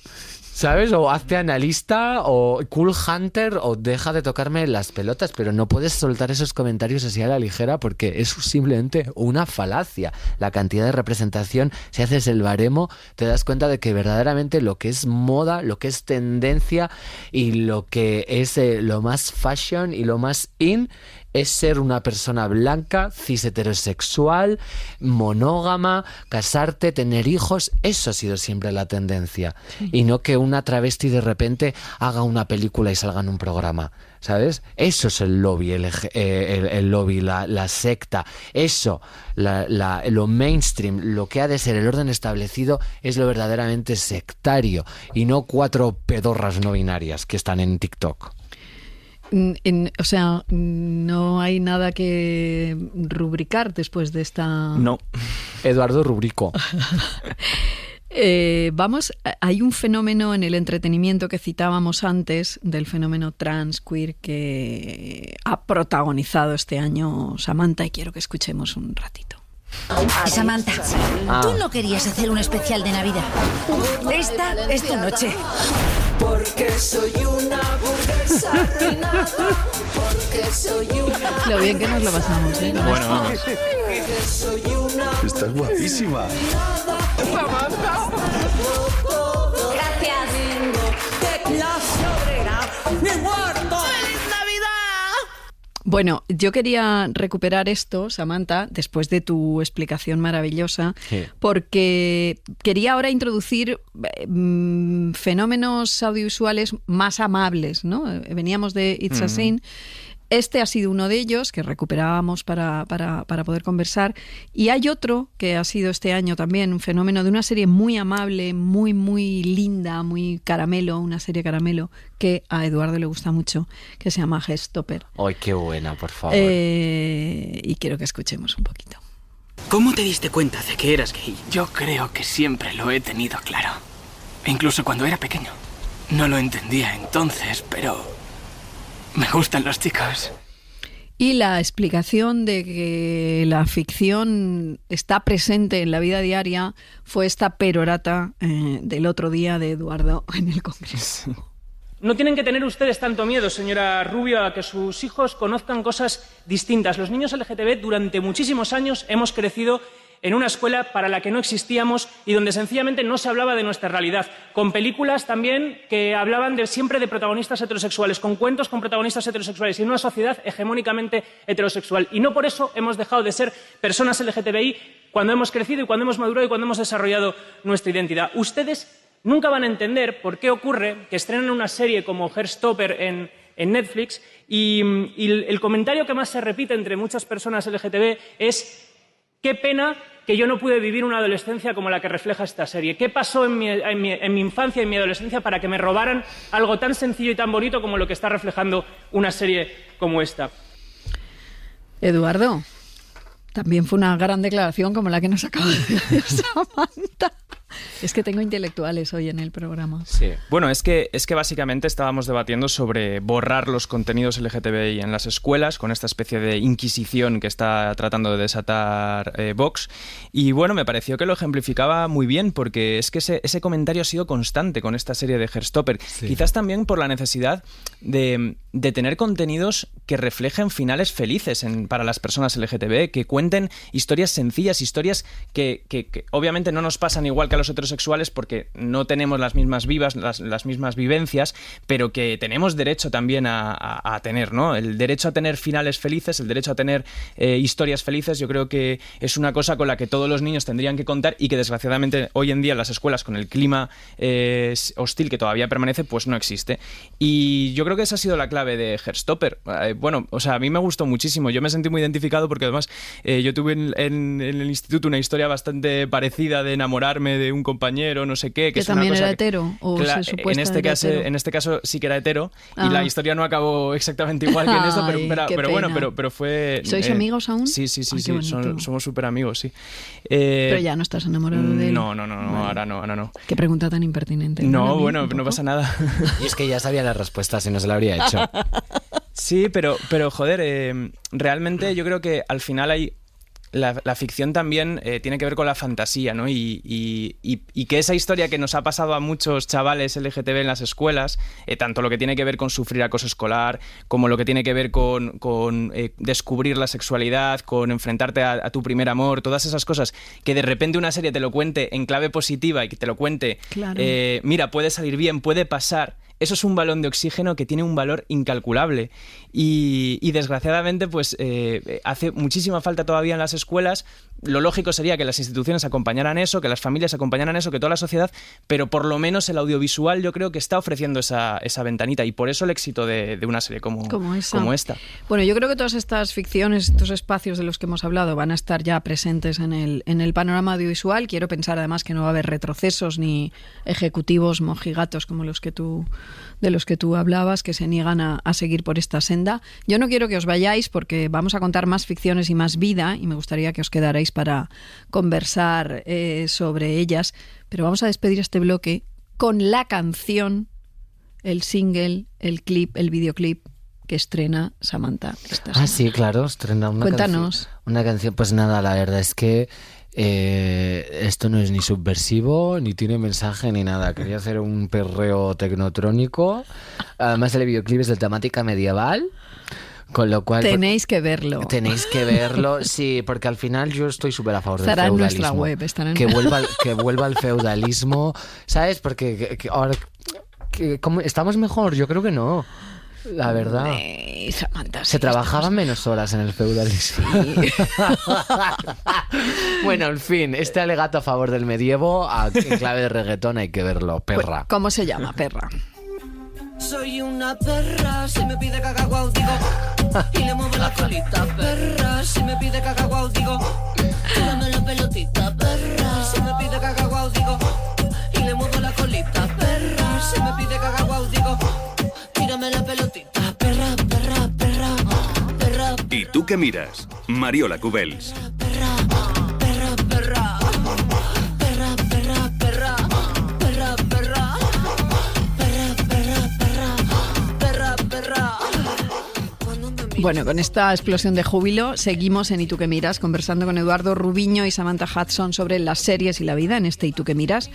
¿sabes? O hazte analista o cool hunter, o deja de tocarme las pelotas, pero no puedes soltar esos comentarios así a la ligera, porque es simplemente una falacia. La cantidad de representación, si haces el baremo, te das cuenta de que verdaderamente lo que es moda, lo que es tendencia y lo que es lo más fashion y lo más in es ser una persona blanca, cis heterosexual, monógama, casarte, tener hijos. Eso ha sido siempre la tendencia. Sí. Y no que una travesti de repente haga una película y salga en un programa. ¿sabes? Eso es el lobby, el lobby, la secta. Eso, lo mainstream, lo que ha de ser el orden establecido es lo verdaderamente sectario y no 4 pedorras no binarias que están en TikTok. O sea, no hay nada que rubricar después de esta... No. Eduardo rubricó. Hay un fenómeno en el entretenimiento que citábamos antes, del fenómeno trans, queer, que ha protagonizado este año Samantha, y quiero que escuchemos un ratito. Samantha, tú no querías hacer un especial de Navidad. Esta es tu noche. Porque soy una burguesa arruinada. Porque soy una... Lo bien que nos lo pasamos, ¿eh? Bueno, vamos. Estás guapísima. Gracias. ¡Qué clase obrera! ¡Mi muerto! ¡Feliz Navidad! Bueno, yo quería recuperar esto, Samantha, después de tu explicación maravillosa, Sí. porque quería ahora introducir fenómenos audiovisuales más amables, ¿no? Veníamos de It's a Sin. Este ha sido uno de ellos que recuperábamos para poder conversar. Y hay otro que ha sido este año también un fenómeno de una serie muy amable, muy, muy linda, muy caramelo, una serie caramelo que a Eduardo le gusta mucho, que se llama Heartstopper. ¡Ay, qué buena, por favor! Y quiero que escuchemos un poquito. ¿Cómo te diste cuenta de que eras gay? Yo creo que siempre lo he tenido claro. Incluso cuando era pequeño. No lo entendía entonces, pero... me gustan los chicos. Y la explicación de que la ficción está presente en la vida diaria fue esta perorata del otro día de Eduardo en el Congreso. No tienen que tener ustedes tanto miedo, señora Rubio, a que sus hijos conozcan cosas distintas. Los niños LGTB durante muchísimos años hemos crecido en una escuela para la que no existíamos y donde sencillamente no se hablaba de nuestra realidad, con películas también que hablaban siempre de protagonistas heterosexuales, con cuentos con protagonistas heterosexuales y en una sociedad hegemónicamente heterosexual. Y no por eso hemos dejado de ser personas LGTBI cuando hemos crecido y cuando hemos madurado y cuando hemos desarrollado nuestra identidad. Ustedes nunca van a entender por qué ocurre que estrenan una serie como Heartstopper en Netflix y el comentario que más se repite entre muchas personas LGTB es: qué pena que yo no pude vivir una adolescencia como la que refleja esta serie. ¿Qué pasó en mi infancia y en mi adolescencia para que me robaran algo tan sencillo y tan bonito como lo que está reflejando una serie como esta? Eduardo, también fue una gran declaración como la que nos acaba de decir Samantha. Es que tengo intelectuales hoy en el programa. Sí. Bueno, es que básicamente estábamos debatiendo sobre borrar los contenidos LGTBI en las escuelas con esta especie de inquisición que está tratando de desatar Vox. Y bueno, me pareció que lo ejemplificaba muy bien porque es que ese comentario ha sido constante con esta serie de Heartstopper. Sí. Quizás también por la necesidad de tener contenidos que reflejen finales felices para las personas LGTB, que cuenten historias sencillas, historias que obviamente no nos pasan igual que a los heterosexuales porque no tenemos las mismas las mismas vivencias, pero que tenemos derecho también a tener, ¿no? El derecho a tener finales felices, el derecho a tener historias felices, yo creo que es una cosa con la que todos los niños tendrían que contar y que desgraciadamente hoy en día en las escuelas, con el clima hostil que todavía permanece, pues no existe. Y yo creo que esa ha sido la clave de Heartstopper. Bueno, o sea, a mí me gustó muchísimo, yo me sentí muy identificado porque además yo tuve en el instituto una historia bastante parecida de enamorarme de un compañero, no sé qué. ¿Que es también una cosa era hetero? ¿O se supuesta en este caso sí que era hetero y la historia no acabó exactamente igual que en esto, pero bueno, pero fue... ¿Sois amigos aún? Sí, somos súper amigos, sí. Pero ya no estás enamorado de él. No, ahora no. Qué pregunta tan impertinente. No, bueno, no pasa nada. Y es que ya sabía la respuesta si no se la habría hecho. Sí, pero joder, realmente yo creo que al final hay... La ficción también tiene que ver con la fantasía, ¿no? Y que esa historia que nos ha pasado a muchos chavales LGTB en las escuelas, tanto lo que tiene que ver con sufrir acoso escolar, como lo que tiene que ver con descubrir la sexualidad, con enfrentarte a tu primer amor, todas esas cosas, que de repente una serie te lo cuente en clave positiva y que te lo cuente, claro. Mira, puede salir bien, puede pasar. eso es un balón de oxígeno que tiene un valor incalculable. Y desgraciadamente, pues hace muchísima falta todavía en las escuelas. Lo lógico sería que las instituciones acompañaran eso, que las familias acompañaran eso, que toda la sociedad, pero por lo menos el audiovisual yo creo que está ofreciendo esa ventanita, y por eso el éxito de una serie como esta. Bueno, yo creo que todas estas ficciones, estos espacios de los que hemos hablado van a estar ya presentes en el panorama audiovisual. Quiero pensar además que no va a haber retrocesos ni ejecutivos mojigatos como de los que tú hablabas, que se niegan a seguir por esta senda. Yo no quiero que os vayáis porque vamos a contar más ficciones y más vida, y me gustaría que os quedarais para conversar sobre ellas, pero vamos a despedir este bloque con la canción, el single, el clip, el videoclip que estrena Samantha esta semana. Sí, claro, estrena Cuéntanos. Una canción. Pues nada, la verdad es que esto no es ni subversivo, ni tiene mensaje, ni nada. Quería hacer un perreo tecnotrónico. Además, el videoclip es de temática medieval. Con lo cual tenéis que verlo. Tenéis que verlo, sí, porque al final yo estoy súper a favor del feudalismo. feudalismo. Estará en nuestra web. Estará en... Que vuelva el feudalismo, ¿sabes? Porque ahora ¿cómo estamos mejor? Yo creo que no. La verdad. Samantha, se trabajaban menos horas en el feudalismo. Sí. Bueno, en fin, este alegato a favor del medievo en clave de reggaetón hay que verlo, perra. Pues, ¿cómo se llama, perra? Soy una perra, si me pide cacahuau digo, y le muevo la colita, perra, si me pide cacahuau digo, dame la pelotita, perra, si me pide cacahuau digo, y le muevo la colita, perra, si me pide cacahuau digo, tírame la pelotita, perra, perra, perra, perra. ¿Y tú qué miras? Mariola Cubells. Bueno, con esta explosión de júbilo seguimos en ¿Y tú qué miras?, conversando con Eduardo Rubiño y Samantha Hudson sobre las series y la vida en este ¿Y tú qué miras?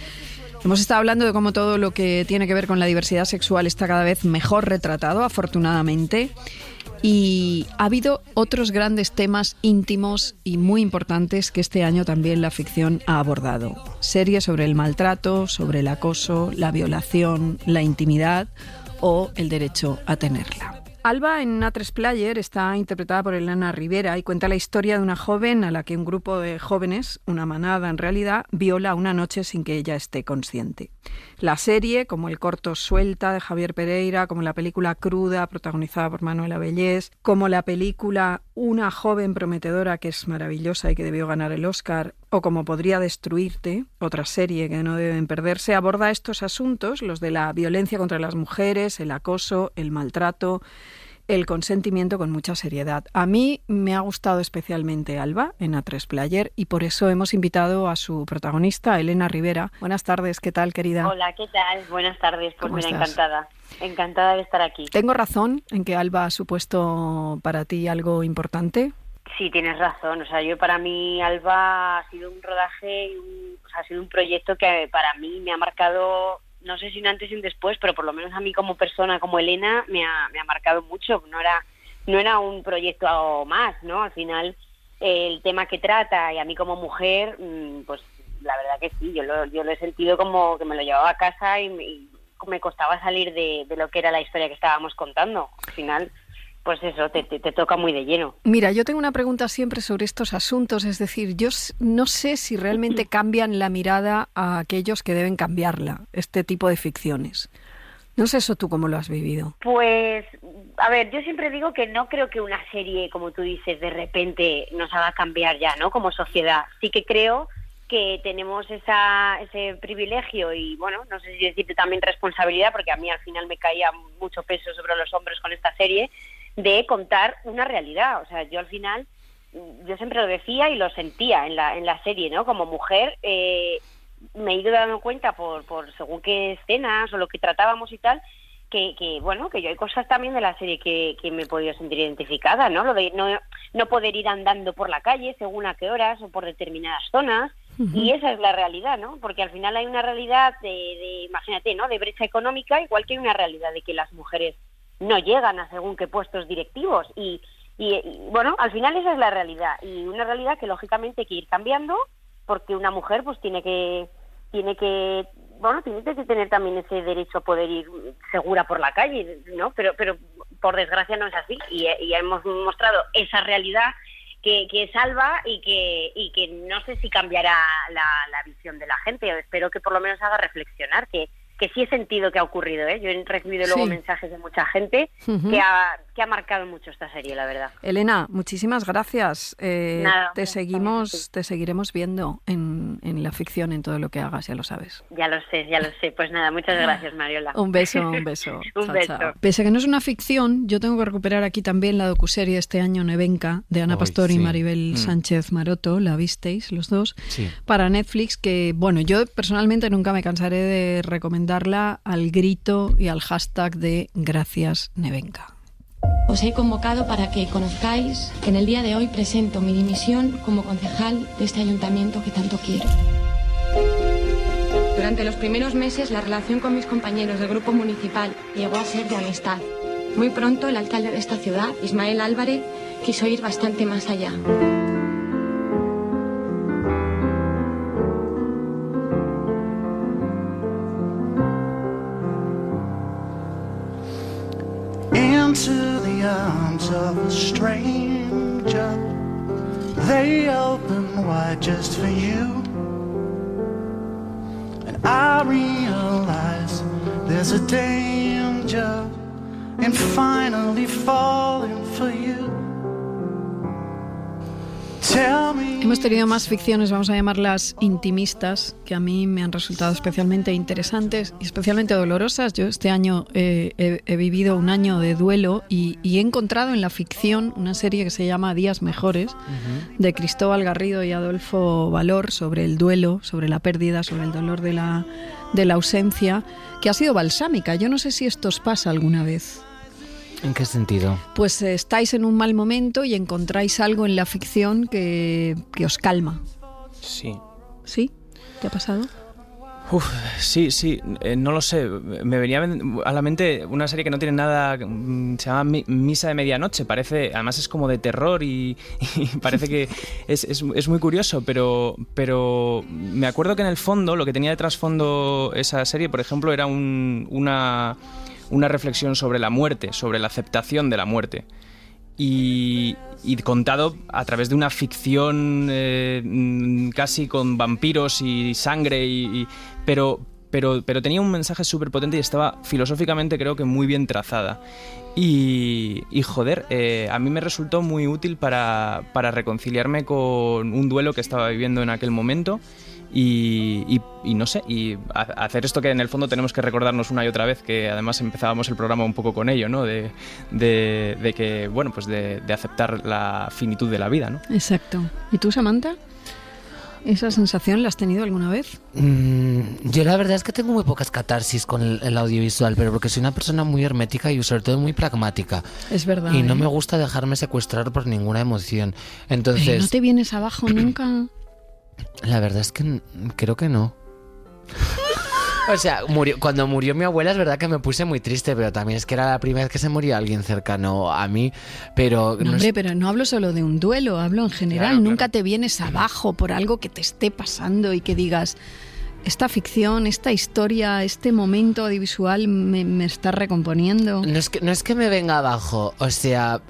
Hemos estado hablando de cómo todo lo que tiene que ver con la diversidad sexual está cada vez mejor retratado, afortunadamente. Y ha habido otros grandes temas íntimos y muy importantes que este año también la ficción ha abordado. Series sobre el maltrato, sobre el acoso, la violación, la intimidad o el derecho a tenerla. Alba en A3 Player está interpretada por Elena Rivera y cuenta la historia de una joven a la que un grupo de jóvenes, una manada en realidad, viola una noche sin que ella esté consciente. La serie, como el corto Suelta de Javier Pereira, como la película Cruda protagonizada por Manuela Bellés, como la película Una joven prometedora que es maravillosa y que debió ganar el Oscar, o como Podría destruirte, otra serie que no deben perderse, aborda estos asuntos, los de la violencia contra las mujeres, el acoso, el maltrato, el consentimiento, con mucha seriedad. A mí me ha gustado especialmente Alba en A3 Player y por eso hemos invitado a su protagonista, Elena Rivera. Buenas tardes, ¿qué tal, querida? Hola, ¿qué tal? Buenas tardes, pues mira, estás? encantada de estar aquí. ¿Tengo razón en que Alba ha supuesto para ti algo importante? Sí, tienes razón, o sea, para mí Alba ha sido un rodaje, ha sido un proyecto que para mí me ha marcado, no sé si un antes y un después, pero por lo menos a mí como persona, como Elena, me ha marcado mucho. No era un proyecto más, ¿no? Al final, el tema que trata y a mí como mujer, pues la verdad que sí, yo lo he sentido como que me lo llevaba a casa y me costaba salir de lo que era la historia que estábamos contando. Al final, pues eso, te toca muy de lleno. Mira, yo tengo una pregunta siempre sobre estos asuntos, es decir, yo no sé si realmente cambian la mirada a aquellos que deben cambiarla, este tipo de ficciones. No sé eso tú cómo lo has vivido. Pues, a ver, yo siempre digo que no creo que una serie, como tú dices, de repente nos haga cambiar ya, ¿no? Como sociedad. Sí que creo que tenemos ese privilegio y, bueno, no sé si decirte también responsabilidad, porque a mí al final me caía mucho peso sobre los hombros con esta serie, de contar una realidad. O sea, yo al final, yo siempre lo decía y lo sentía en la serie, ¿no? Como mujer, me he ido dando cuenta por según qué escenas o lo que tratábamos y tal, que yo hay cosas también de la serie que me he podido sentir identificada, ¿no? Lo de no poder ir andando por la calle según a qué horas o por determinadas zonas. Y esa es la realidad, ¿no? Porque al final hay una realidad de imagínate, ¿no? De brecha económica, igual que hay una realidad de que las mujeres no llegan a según qué puestos directivos y bueno, al final esa es la realidad y una realidad que lógicamente hay que ir cambiando porque una mujer pues tiene que bueno, tienes que tener también ese derecho a poder ir segura por la calle, ¿no? Pero por desgracia no es así, y hemos mostrado esa realidad que salva y que no sé si cambiará la visión de la gente. Espero que por lo menos haga reflexionar, que sí he sentido que ha ocurrido, ¿eh? Yo he recibido luego mensajes de mucha gente que ha marcado mucho esta serie, la verdad. Elena, muchísimas gracias. Nada, te seguiremos viendo en la ficción, en todo lo que hagas, ya lo sabes. Ya lo sé. Pues nada, muchas gracias, Mariola. Un beso. Un Chao, beso. chao. Pese a que no es una ficción, yo tengo que recuperar aquí también la docuserie este año, Nevenka, de Ana Pastor y Maribel Sánchez Maroto, la visteis los dos, para Netflix, que bueno, yo personalmente nunca me cansaré de recomendarla al grito y al hashtag de Gracias Nevenka. Os he convocado para que conozcáis que en el día de hoy presento mi dimisión como concejal de este ayuntamiento que tanto quiero. Durante los primeros meses la relación con mis compañeros del grupo municipal llegó a ser de amistad. Muy pronto el alcalde de esta ciudad, Ismael Álvarez, quiso ir bastante más allá. Into the arms of a stranger, they open wide just for you. And I realize there's a danger in finally falling for you. Hemos tenido más ficciones, vamos a llamarlas intimistas, que a mí me han resultado especialmente interesantes y especialmente dolorosas. Yo este año he vivido un año de duelo y he encontrado en la ficción una serie que se llama Días Mejores, de Cristóbal Garrido y Adolfo Valor, sobre el duelo, sobre la pérdida, sobre el dolor de la ausencia, que ha sido balsámica. Yo no sé si esto os pasa alguna vez. ¿En qué sentido? Pues estáis en un mal momento y encontráis algo en la ficción que os calma. Sí. ¿Sí? ¿Te ha pasado? Sí, no lo sé. Me venía a la mente una serie que no tiene nada, se llama Misa de Medianoche. Parece, además es como de terror y parece que es muy curioso, pero me acuerdo que en el fondo, lo que tenía de trasfondo esa serie, por ejemplo, era una reflexión sobre la muerte, sobre la aceptación de la muerte. Y contado a través de una ficción casi con vampiros y sangre, pero tenía un mensaje súper potente y estaba filosóficamente, creo que muy bien trazada. Y joder, a mí me resultó muy útil para reconciliarme con un duelo que estaba viviendo en aquel momento. Y no sé, y hacer esto que en el fondo tenemos que recordarnos una y otra vez, que además empezábamos el programa un poco con ello, ¿no? De que, bueno, pues de aceptar la finitud de la vida, ¿no? Exacto. ¿Y tú, Samantha? ¿Esa sensación la has tenido alguna vez? Yo la verdad es que tengo muy pocas catarsis con el audiovisual, pero porque soy una persona muy hermética y sobre todo muy pragmática. Es verdad. Y no me gusta dejarme secuestrar por ninguna emoción. Entonces, ¿pero no te vienes abajo nunca? La verdad es que creo que no. O sea, cuando murió mi abuela es verdad que me puse muy triste, pero también es que era la primera vez que se moría alguien cercano a mí, pero... No, hombre, pero no hablo solo de un duelo, hablo en general. Claro, nunca te vienes abajo por algo que te esté pasando y que digas, esta ficción, esta historia, este momento audiovisual me está recomponiendo. No es que me venga abajo, o sea...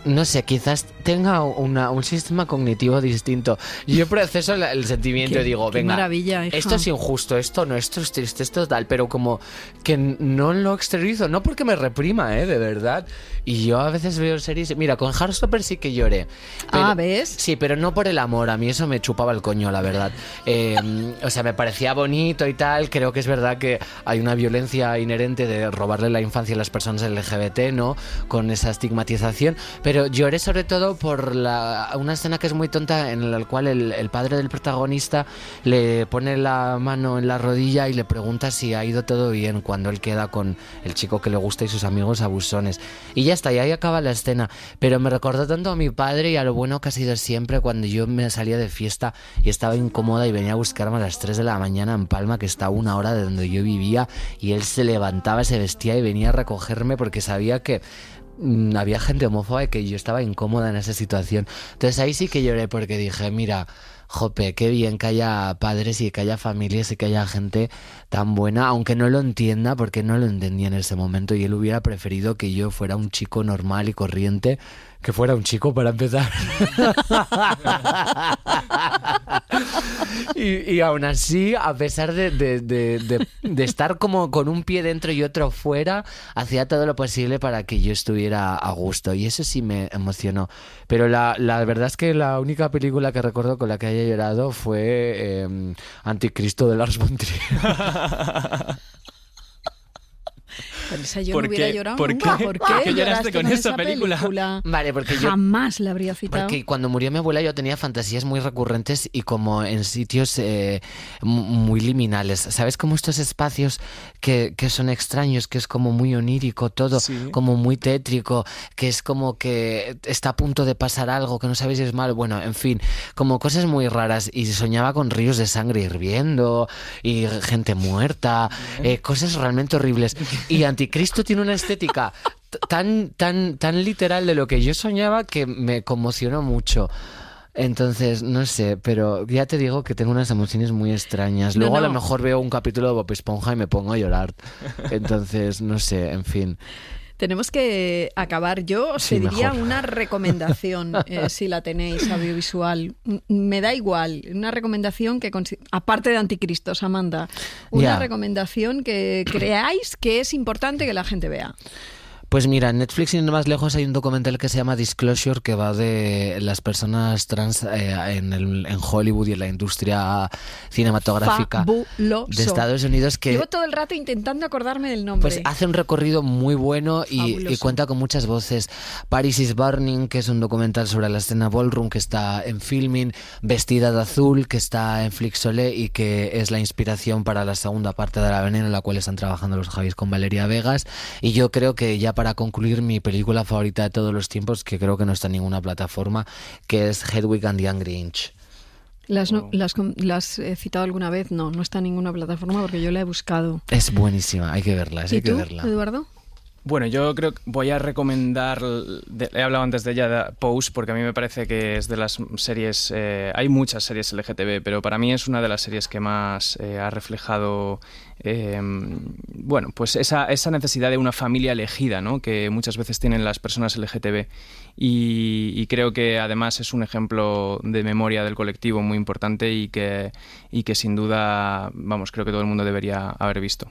No sé, quizás tenga un sistema cognitivo distinto. Yo proceso el sentimiento y digo, venga, maravilla, hija. Esto es injusto, esto no, esto es triste, esto es tal, pero como que no lo exteriorizo, no porque me reprima, de verdad. Y yo a veces veo series, mira, con Heartstopper sí que lloré. Pero, ¿ves? Sí, pero no por el amor, a mí eso me chupaba el coño, la verdad. O sea, me parecía bonito y tal, creo que es verdad que hay una violencia inherente de robarle la infancia a las personas LGBT, ¿no? Con esa estigmatización. Pero lloré sobre todo por una escena que es muy tonta, en la cual el padre del protagonista le pone la mano en la rodilla y le pregunta si ha ido todo bien cuando él queda con el chico que le gusta y sus amigos abusones. Y ya está, y ahí acaba la escena. Pero me recordó tanto a mi padre y a lo bueno que ha sido siempre cuando yo me salía de fiesta y estaba incómoda y venía a buscarme a las 3 de la mañana en Palma, que está a 1 hora de donde yo vivía, y él se levantaba, se vestía y venía a recogerme porque sabía que había gente homófoba y que yo estaba incómoda en esa situación. Entonces ahí sí que lloré porque dije, mira, jope, qué bien que haya padres y que haya familias y que haya gente tan buena, aunque no lo entienda, porque no lo entendía en ese momento y él hubiera preferido que yo fuera un chico normal y corriente, que fuera un chico para empezar. y aún así, a pesar de estar como con un pie dentro y otro fuera, hacía todo lo posible para que yo estuviera a gusto y eso sí me emocionó. Pero la verdad es que la única película que recuerdo con la que haya llorado fue Anticristo de Lars von Trier. Por esa yo no hubiera llorado nunca. ¿Por qué lloraste con esa película? Vale, porque jamás la habría citado. Porque cuando murió mi abuela yo tenía fantasías muy recurrentes y como en sitios muy liminales. ¿Sabes? Como estos espacios que son extraños, que es como muy onírico todo, como muy tétrico, que es como que está a punto de pasar algo, que no sabéis si es malo. Bueno, en fin, como cosas muy raras. Y soñaba con ríos de sangre hirviendo y gente muerta, cosas realmente horribles. Y Anticristo tiene una estética tan literal de lo que yo soñaba que me conmocionó mucho. Entonces, no sé, pero ya te digo que tengo unas emociones muy extrañas. Luego a lo mejor veo un capítulo de Bob Esponja y me pongo a llorar. Entonces, no sé, en fin. Tenemos que acabar. Yo os pediría una recomendación, si la tenéis, audiovisual. Me da igual. Una recomendación que, aparte de Anticristo, Samantha, una recomendación que creáis que es importante que la gente vea. Pues mira, en Netflix y no más lejos hay un documental que se llama Disclosure, que va de las personas trans en Hollywood y en la industria cinematográfica de Estados Unidos. Que llevo todo el rato intentando acordarme del nombre. Pues hace un recorrido muy bueno y cuenta con muchas voces. Paris is Burning, que es un documental sobre la escena ballroom que está en Filmin. Vestida de azul, que está en Flixolé y que es la inspiración para la segunda parte de La Veneno, en la cual están trabajando los Javis con Valeria Vegas. Y yo creo que ya para concluir, mi película favorita de todos los tiempos, que creo que no está en ninguna plataforma, que es Hedwig and the Angry Inch. ¿Las he citado alguna vez? No está en ninguna plataforma porque yo la he buscado. Es buenísima, hay que verla. ¿Y tú, Eduardo? Bueno, yo creo que voy a recomendar, he hablado antes de ella, de Pose, porque a mí me parece que es de las series, hay muchas series LGTB, pero para mí es una de las series que más ha reflejado, pues esa necesidad de una familia elegida, ¿no?, que muchas veces tienen las personas LGTB. Y creo que además es un ejemplo de memoria del colectivo muy importante y que sin duda, creo que todo el mundo debería haber visto.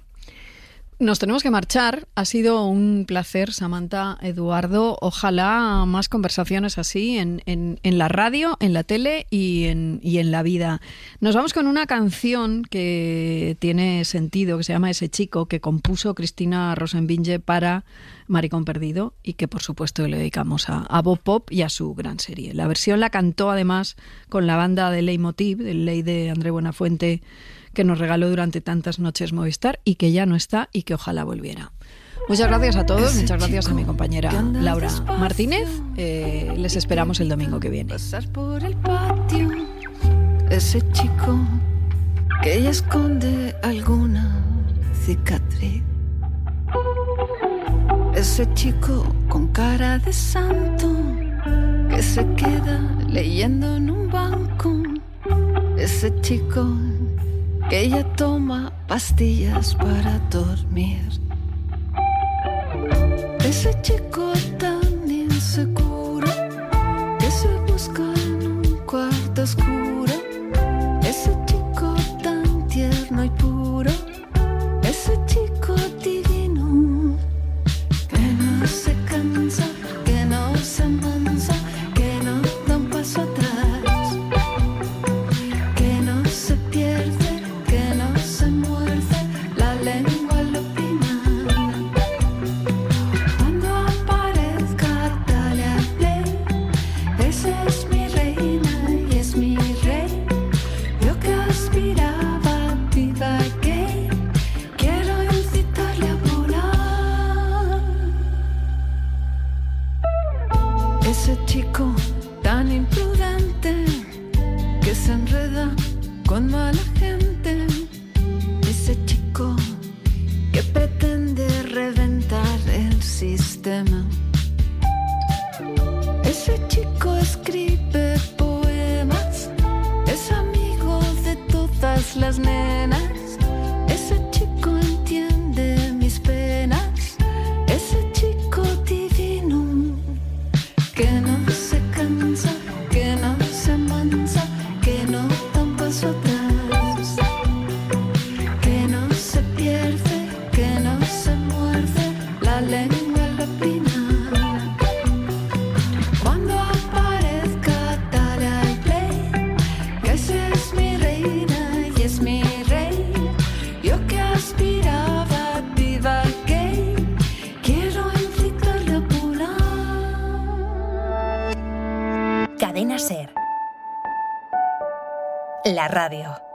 Nos tenemos que marchar. Ha sido un placer, Samantha, Eduardo. Ojalá más conversaciones así en la radio, en la tele y en la vida. Nos vamos con una canción que tiene sentido, que se llama Ese chico, que compuso Cristina Rosenbinge para Maricón Perdido y que, por supuesto, le dedicamos a Bob Pop y a su gran serie. La versión la cantó, además, con la banda de Leitmotiv, del Ley de André Buenafuente, que nos regaló durante tantas noches Movistar y que ya no está y que ojalá volviera. Muchas gracias a todos, muchas gracias a mi compañera Laura Martínez. Les esperamos el domingo que viene. Pasar por el patio, ese chico que ya esconde alguna cicatriz. Ese chico con cara de santo que se queda leyendo en un banco. Ese chico que ella toma pastillas para dormir. Ese chico tan inseguro que se busca en un cuarto oscuro. Ese chico tan tierno y puro. Ese chico divino que no se cansa, que no se amansa, que no da un paso atrás, que no se pierde, que no se muerde la lengua al opinar. Cuando aparezca dale a play, esa es mi reina y es mi rey. Yo que aspiraba viva gay, quiero incitarle a volar. Ese chico tan imprudente que se enreda con mala gente. Ese chico que pretende reventar el sistema. final. Cuando aparezca dale al play, que esa es mi reina y es mi rey. Yo que aspiraba a diva gay, quiero incitarle a volar. Cadena SER. La radio.